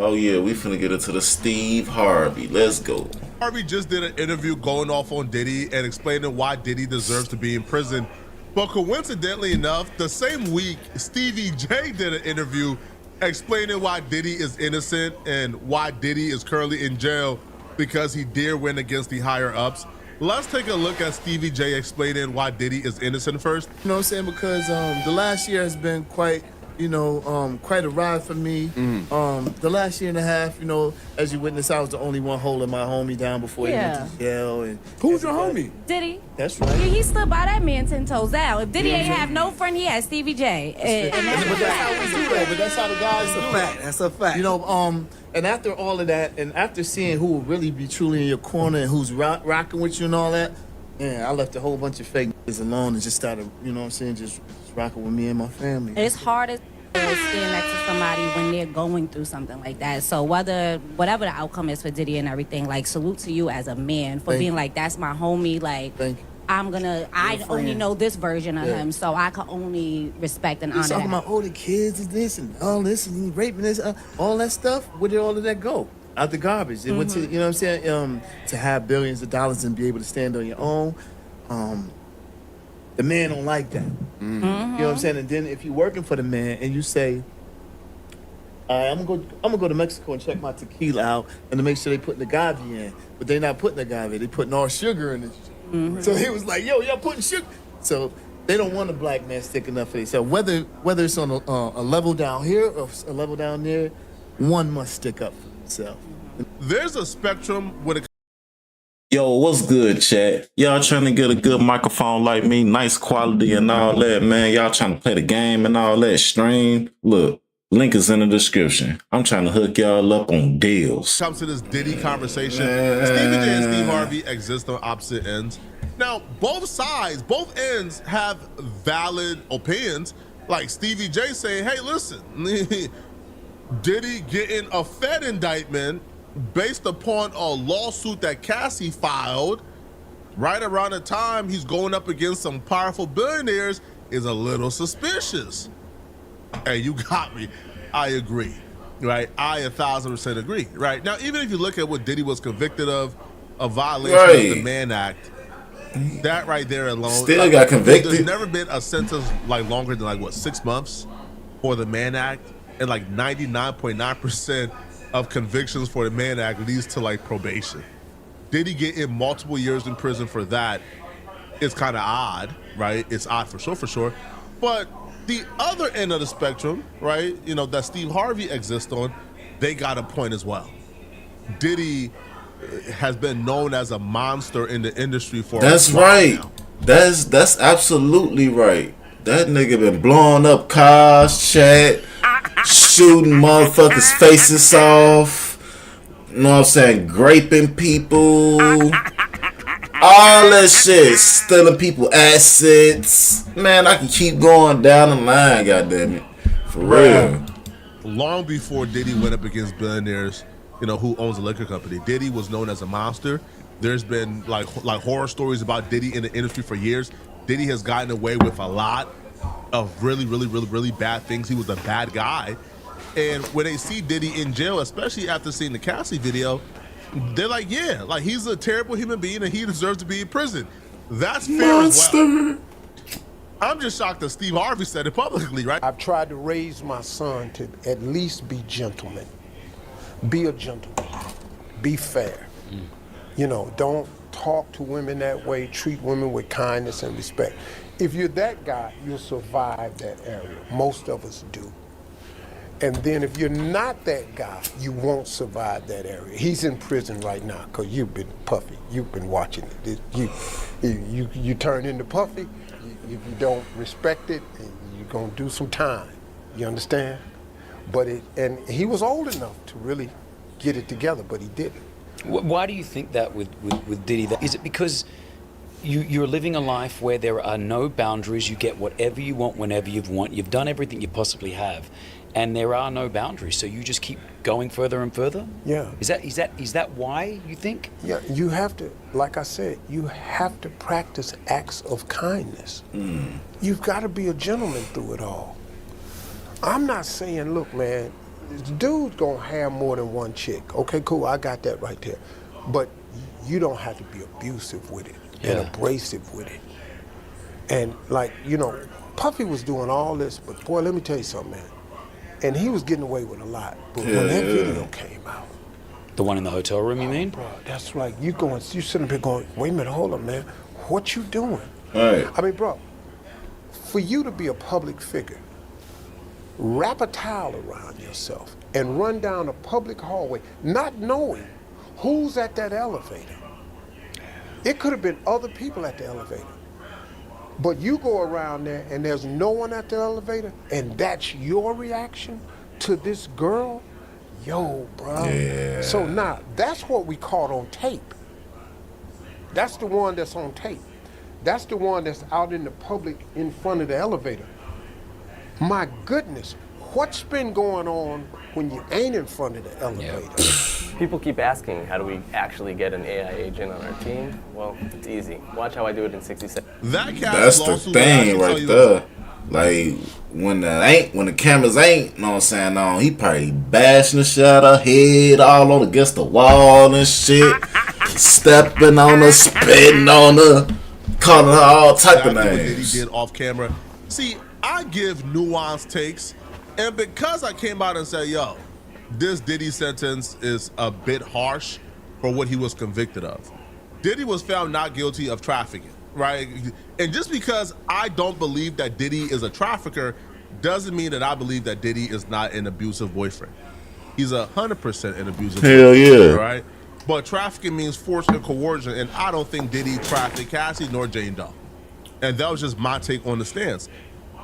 Oh yeah, we finna get into the Steve Harvey. Let's go. Harvey just did an interview going off on Diddy and explaining why Diddy deserves to be in prison. But coincidentally enough, the same week, Stevie J did an interview explaining why Diddy is innocent and why Diddy is currently in jail because he dare win against the higher ups. Let's take a look at Stevie J explaining why Diddy is innocent first. You know what I'm saying? Because the last year has been quite a ride for me. The last year and a half, as you witness, I was the only one holding my homie down before he went to jail. And who's your homie? Diddy. That's right. He stood by that man 10 toes down. If Diddy ain't have no friend, he had Stevie J. But that's how we do that. But that's how the guys do it. That's a fact. And after all of that, and after seeing who will really be truly in your corner and who's rocking with you and all that, man, I left a whole bunch of fake niggas alone and just started, just rocking with me and my family. It's hard as stand next to somebody when they're going through something like that. So whatever the outcome is for Diddy and everything, like, salute to you as a man for being like, that's my homie. Like, Thank you. I only know this version of him, so I can only respect and honor He's talking that. about, the kids and this and all this and he raping this, all that stuff. Where did all of that go? Out the garbage. It went to, you know what I'm saying? To have billions of dollars and be able to stand on your own. The man don't like that. You know what I'm saying? And then if you're working for the man and you say, all right, I'm gonna go to Mexico and check my tequila out and to make sure they putting the agave in, but they're not putting the agave, they putting all sugar in it. So he was like, yo, y'all putting sugar. So they don't want a black man sticking up for themselves. Whether it's on a level down here or a level down there, one must stick up for himself. There's a spectrum with a Yo, what's good, chat? Y'all trying to get a good microphone like me, nice quality and all that, man. Y'all trying to play the game and all that, stream. Look, link is in the description. I'm trying to hook y'all up on deals. comes to this Diddy conversation. Stevie J and Steve Harvey exist on opposite ends. Now, both sides, both ends have valid opinions. Like Stevie J saying, hey, listen, Diddy getting a Fed indictment based upon a lawsuit that Cassie filed right around the time he's going up against some powerful billionaires is a little suspicious. Hey, you got me. I agree, right? I 1,000% agree, right? Now, even if you look at what Diddy was convicted of, a violation of the Mann Act, that right there alone. Still got convicted. There's never been a sentence like longer than 6 months for the Mann Act, and 99.9% of convictions for the Mann Act leads to probation. Diddy getting multiple years in prison for that is kind of odd, right? It's odd for sure. But the other end of the spectrum, right, that Steve Harvey exists on, they got a point as well. Diddy has been known as a monster in the industry for That's a while right. now. That's absolutely right. That nigga been blowing up cars, chat, shooting motherfuckers' faces off. You know what I'm saying? Graping people. All that shit. Stealing people assets. Man, I can keep going down the line, goddammit. For real. Long before Diddy went up against billionaires, who owns a liquor company, Diddy was known as a monster. There's been like horror stories about Diddy in the industry for years. Diddy has gotten away with a lot of really bad things. He was a bad guy. And when they see Diddy in jail, especially after seeing the Cassie video, they're like, yeah, he's a terrible human being and he deserves to be in prison. That's fair as well. I'm just shocked that Steve Harvey said it publicly, right? I've tried to raise my son to at least be gentlemen. Be a gentleman. Be fair. Don't talk to women that way. Treat women with kindness and respect. If you're that guy, you'll survive that area. Most of us do. And then if you're not that guy, you won't survive that area. He's in prison right now because you've been Puffy. You've been watching it. You turn into Puffy. If you don't respect it, you're gonna do some time. You understand? And he was old enough to really get it together, but he didn't. Why do you think that with Diddy? Is it because you're living a life where there are no boundaries? You get whatever you want whenever you want. You've done everything you possibly have, and there are no boundaries. So you just keep going further and further. Yeah. Is that why you think? Yeah. You have to, like I said, you have to practice acts of kindness. You've got to be a gentleman through it all. I'm not saying, look, man, the dude's gonna have more than one chick. Okay, cool, I got that right there. But you don't have to be abusive with it and abrasive with it. And like, you know, Puffy was doing all this, but boy, let me tell you something, man. And he was getting away with a lot. But when that video came out, The one in the hotel room, you mean? bro, that's like you sitting there going, wait a minute, hold on, man. What you doing? Right. I mean, bro, for you to be a public figure, wrap a towel around yourself and run down a public hallway, not knowing who's at that elevator. It could have been other people at the elevator. But you go around there and there's no one at the elevator, and that's your reaction to this girl? Yo, bro. Yeah. So now, that's what we caught on tape. That's the one that's on tape. That's the one that's out in the public in front of the elevator. My goodness, what's been going on when you ain't in front of the elevator? People keep asking, how do we actually get an AI agent on our team? Well, it's easy. Watch how I do it in 60 seconds. That's the thing right there. Like when the cameras ain't, you know what I'm saying, no, he probably bashing the shit out of her head all on against the wall and shit. Stepping on her, spitting on her, calling her all type of What names. Diddy did off camera. See, I give nuanced takes, and because I came out and said, yo, this Diddy sentence is a bit harsh for what he was convicted of. Diddy was found not guilty of trafficking, right? And just because I don't believe that Diddy is a trafficker doesn't mean that I believe that Diddy is not an abusive boyfriend. He's 100% an abusive Hell boyfriend, yeah. right? But trafficking means force and coercion, and I don't think Diddy trafficked Cassie nor Jane Doe. And that was just my take on the stance.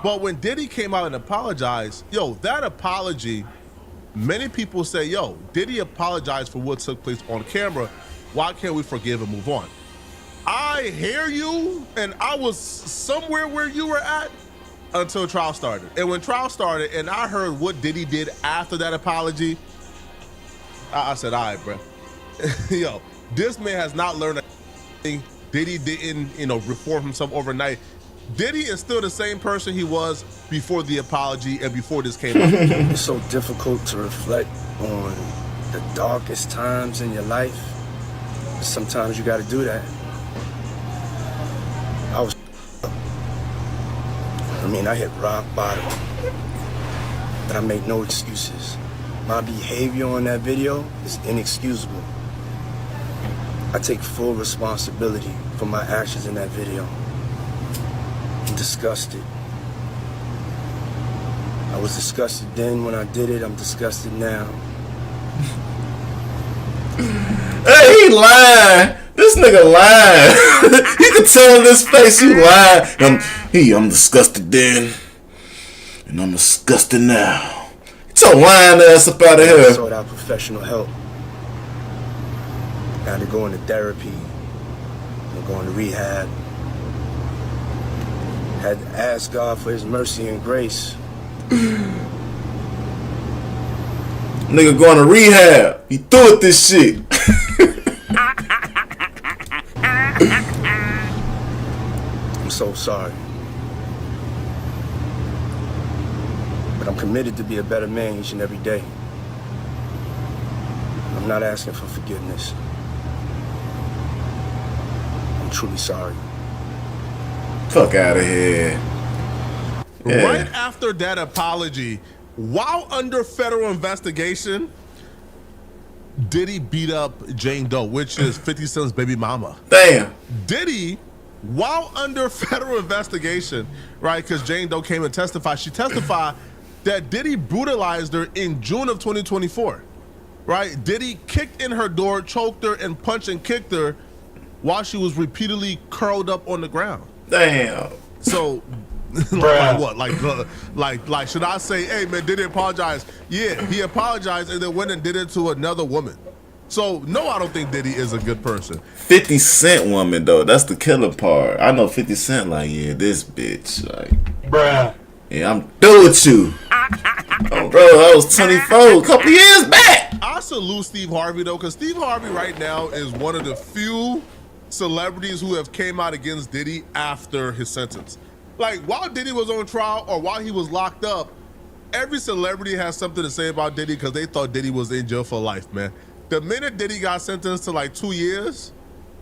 But when Diddy came out and apologized, yo, that apology, many people say, yo, Diddy apologized for what took place on camera. Why can't we forgive and move on? I hear you, and I was somewhere where you were at until trial started. And when trial started and I heard what Diddy did after that apology, I said, all right, bro. Yo, this man has not learned anything. Diddy didn't, reform himself overnight. Diddy is still the same person he was before the apology and before this came out. It's so difficult to reflect on the darkest times in your life. Sometimes you gotta do that. I hit rock bottom, but I make no excuses. My behavior on that video is inexcusable. I take full responsibility for my actions in that video. I'm disgusted. I was disgusted then when I did it. I'm disgusted now. Hey, he lying. This nigga lying. You can tell in his face he lying. I'm disgusted then, and I'm disgusted now. Get your lying ass up out of I here. sought out professional help. I had to go into therapy. I'm going to rehab. Had to ask God for His mercy and grace. Nigga going to rehab. He threw at this shit. I'm so sorry. But I'm committed to be a better man each and every day. I'm not asking for forgiveness. I'm truly sorry. Fuck out of here. Yeah. Right after that apology, while under federal investigation, Diddy beat up Jane Doe, which is 50 Cent's baby mama. Damn. Diddy, while under federal investigation, right, because Jane Doe came and testified, she testified that Diddy brutalized her in June of 2024, right? Diddy kicked in her door, choked her, and punched and kicked her while she was repeatedly curled up on the ground. Damn. So, like what? Like, should I say, hey man, Diddy apologize? Yeah, he apologized and then went and did it to another woman. So, no, I don't think Diddy is a good person. 50 Cent woman, though. That's the killer part. I know 50 Cent, like, yeah, this bitch. Like, yeah, I'm through with you. Oh, bro, I was 24 a couple years back. I salute Steve Harvey, though, because Steve Harvey right now is one of the few celebrities who have came out against Diddy after his sentence. Like, while Diddy was on trial or while he was locked up, every celebrity has something to say about Diddy because they thought Diddy was in jail for life, man. The minute Diddy got sentenced to like 2 years,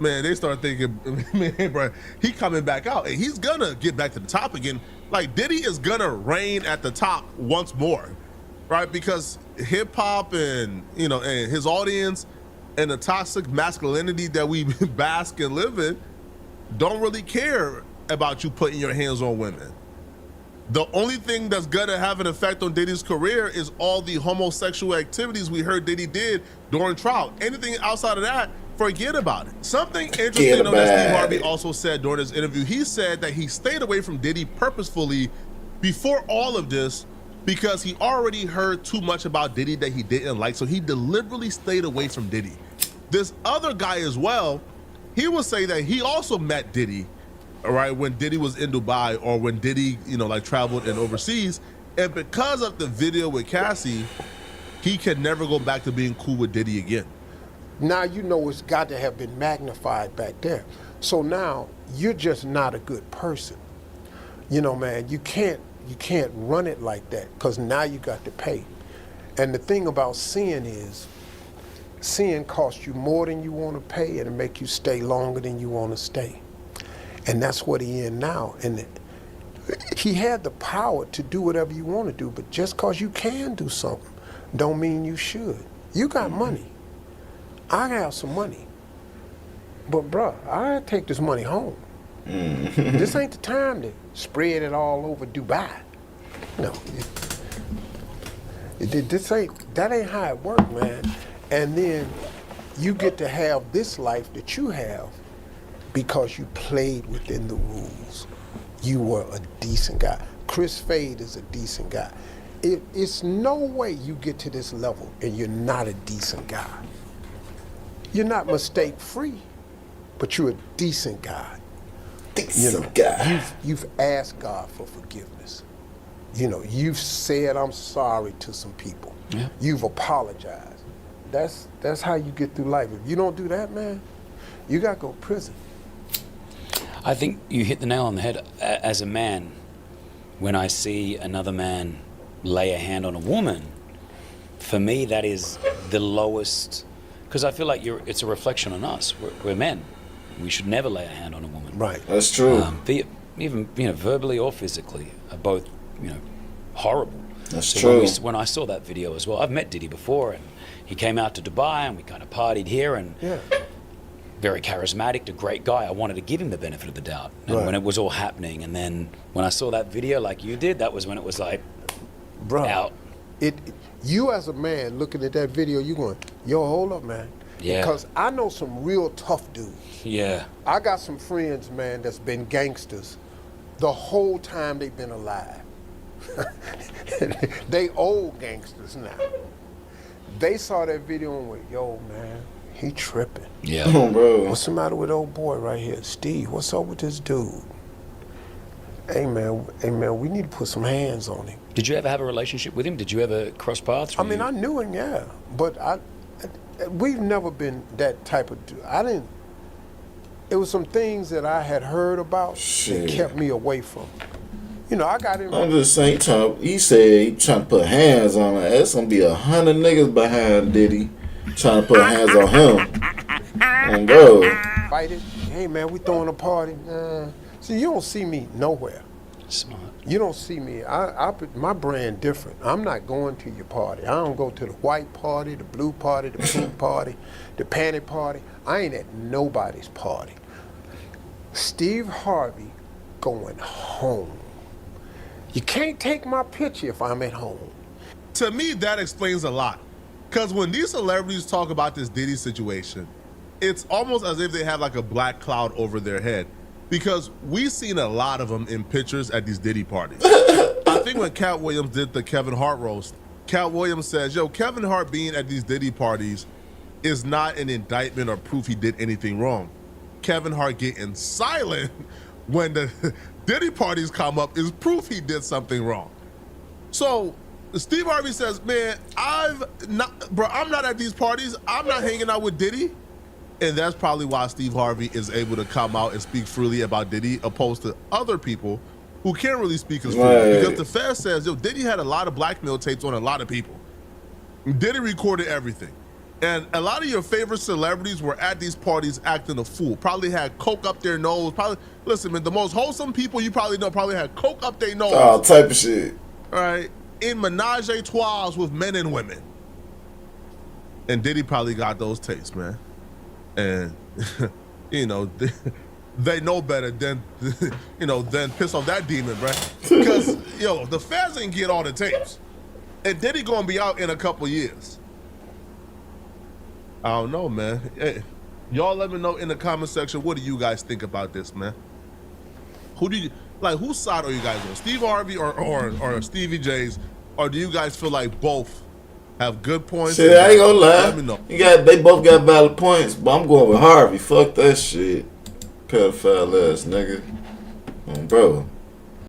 man, they start thinking, man, bro, he coming back out and he's gonna get back to the top again. Like Diddy is gonna reign at the top once more, right? Because hip hop and and his audience and the toxic masculinity that we bask and live in don't really care about you putting your hands on women. The only thing that's gonna have an effect on Diddy's career is all the homosexual activities we heard Diddy did during trial. Anything outside of that, forget about it. Something interesting though that Steve Harvey also said during his interview, he said that he stayed away from Diddy purposefully before all of this because he already heard too much about Diddy that he didn't like, so he deliberately stayed away from Diddy. This other guy as well, he will say that he also met Diddy, all right, when Diddy was in Dubai or when Diddy, traveled and overseas. And because of the video with Cassie, he can never go back to being cool with Diddy again. Now it's got to have been magnified back there. So now you're just not a good person. Man, you can't run it like that because now you got to pay. And the thing about sin is, sin costs you more than you want to pay and it make you stay longer than you want to stay. And that's what he in now. And he had the power to do whatever you want to do, but just because you can do something don't mean you should. You got money. I have some money. But bruh, I take this money home. This ain't the time to spread it all over Dubai. No. That ain't how it works, man. And then you get to have this life that you have because you played within the rules. You were a decent guy. Chris Fade is a decent guy. It's no way you get to this level and you're not a decent guy. You're not mistake-free, but you're a decent guy. Decent guy. You've asked God for forgiveness. You've said I'm sorry to some people. Yeah. You've apologized. That's how you get through life. If you don't do that, man, you gotta go to prison. I think you hit the nail on the head. As a man, when I see another man lay a hand on a woman, for me that is the lowest, because I feel like it's a reflection on us. We're men. We should never lay a hand on a woman. Right. That's true. Be it even verbally or physically, are both horrible. That's so true. When I saw that video as well, I've met Diddy before, and he came out to Dubai, and we kind of partied here, and very charismatic, a great guy. I wanted to give him the benefit of the doubt. And when it was all happening, and then when I saw that video like you did, that was when it was like, out. You as a man looking at that video, you going, yo, hold up, man. Yeah. Because I know some real tough dudes. Yeah. I got some friends, man, that's been gangsters the whole time they've been alive. They old gangsters now. They saw that video and went, yo, man, he tripping. Yeah. Oh, bro. What's the matter with old boy right here? Steve, what's up with this dude? Hey, man, we need to put some hands on him. Did you ever have a relationship with him? Did you ever cross paths? I knew him, yeah. But we've never been that type of dude. It was some things that I had heard about that kept me away from. I got him. I'm just saying, he said he trying to put hands on her. There's gonna be 100 niggas behind Diddy trying to put hands on him. And bro. Fight it. Hey, man, we throwing a party. See, you don't see me nowhere. Smart. You don't see me. My brand different. I'm not going to your party. I don't go to the white party, the blue party, the pink party, the panty party. I ain't at nobody's party. Steve Harvey going home. You can't take my picture if I'm at home. To me, that explains a lot. Because when these celebrities talk about this Diddy situation, it's almost as if they have like a black cloud over their head. Because we've seen a lot of them in pictures at these Diddy parties. I think when Cat Williams did the Kevin Hart roast, Cat Williams says, yo, Kevin Hart being at these Diddy parties is not an indictment or proof he did anything wrong. Kevin Hart getting silent when the Diddy parties come up is proof he did something wrong. So Steve Harvey says, man, I'm not at these parties. I'm not hanging out with Diddy. And that's probably why Steve Harvey is able to come out and speak freely about Diddy, opposed to other people who can't really speak his food. Right. Because the Fed says, yo, Diddy had a lot of blackmail tapes on a lot of people. Diddy recorded everything. And a lot of your favorite celebrities were at these parties acting a fool. Probably had coke up their nose. Probably, listen, man, the most wholesome people you probably know probably had coke up their nose. All type of shit. All right, in menage a trois with men and women. And Diddy probably got those tapes, man. And, you know, they know better than, you know, than piss off that demon, right? Because, yo, the feds ain't get all the tapes. And Diddy gonna be out in a couple years. I don't know, man. Hey, y'all let me know in the comment section, what do you guys think about this, man? Who do you, like, whose side are you guys on? Steve Harvey or Stevie J's? Or do you guys feel like both have good points? Shit, I ain't gonna lie. Let me know. They both got valid points, but I'm going with Harvey. Fuck that shit. Pedophile ass nigga. Bro.